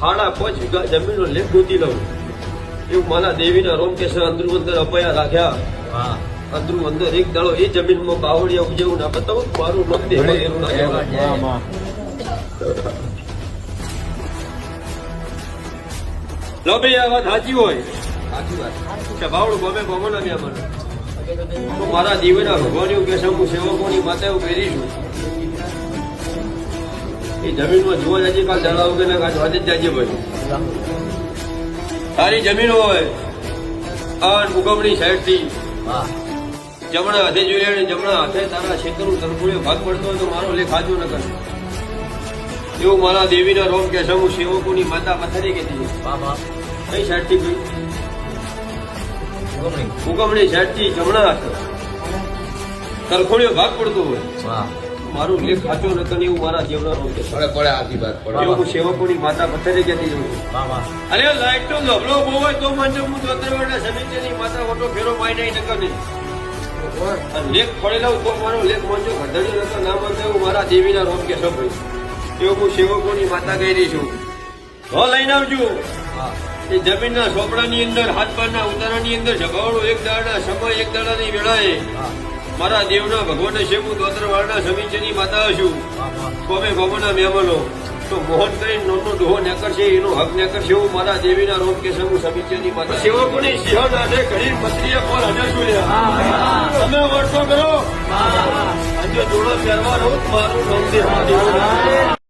5.5 વીઘા જમીનનો લેખ ગોતી લઉં એવું મારા દેવીના રોમ કેસર અંદરો અંદર અપાયા રાખ્યા. અંદરો અંદર એક દાડો એ જમીનમાં બાવળિયા ઉજવું ના બતાવું મારું નામ દેવાયેલું ના કહેવાય. લો ભાઈ આ વાત સાચી હોય કે બાવળું ગમે ગમે ના મને તો મારા દેવીના ભગવાન એવું કે હું સેવકોની માતા એવું પહેરી છું. એ જમીનમાં જોવા જાય કાલ જણાવો કે ના કાલ વાજે જ જાય ભાઈ. તારી જમીન હોય આ ઉગમણી સાઈડ થી જમણા હાથે જોઈ લે, જમણા હાથે તારા ક્ષેત્રનું તરફોળિયો ભાગ પડતો હોય તો મારો લેખ હાજો ન કરે એવું મારા દેવીના રોમ કે હું સેવકોની માતા પથારી કહેતી કઈ સાઈડ થી ગઈ ઉગમણી સાઈડ થી જમણા હાથે તરફોળિયો ભાગ પડતો હોય મારું લેખ સાચો ન કરે એવું મારા દેવના રોમ કે એવું હું સેવકોની માતા પથારી કહેતી જોઉં. અરે લાઈટ નો ધબલો બહુ હોય તો મને હું ચોતરવાડા સમિતિની માતા ઓટો ફેરો માઈ નહીં નકર નહીં લેખ ફળી લઉં તો મારો લેખ મંજો ઘડ્યો નતો ના મંજો એવું મારા દેવીના રોમ કે સભ એવું હું સેવકોની માતા કહી રહી છું. તો લઈને આવજો એ જમીનના ચોપડાની અંદર હાથ પારના ઉતારાની અંદર જગાવડો એક દાડા સમય એક દાડાની વેળાએ મારા દેવના ભગવાન શેબુ દોતરવાળના સમિતિની માતા છું. કોમે ભગવાનના મહેમાનો તો મોહન કરીને નોનો ડોહો નેકર છે એનો હક નેકર છે એવું મારા દેવીના રોમ કે સમૂહ સમિતિની માતા સેવકોની સિંહણ આઠે ઘડી પત્રીએ કોલ હજાર જોડ્યા તમે વર્ષો કરો આજે જોડો પહેરવાનો મારું નામ દેવ.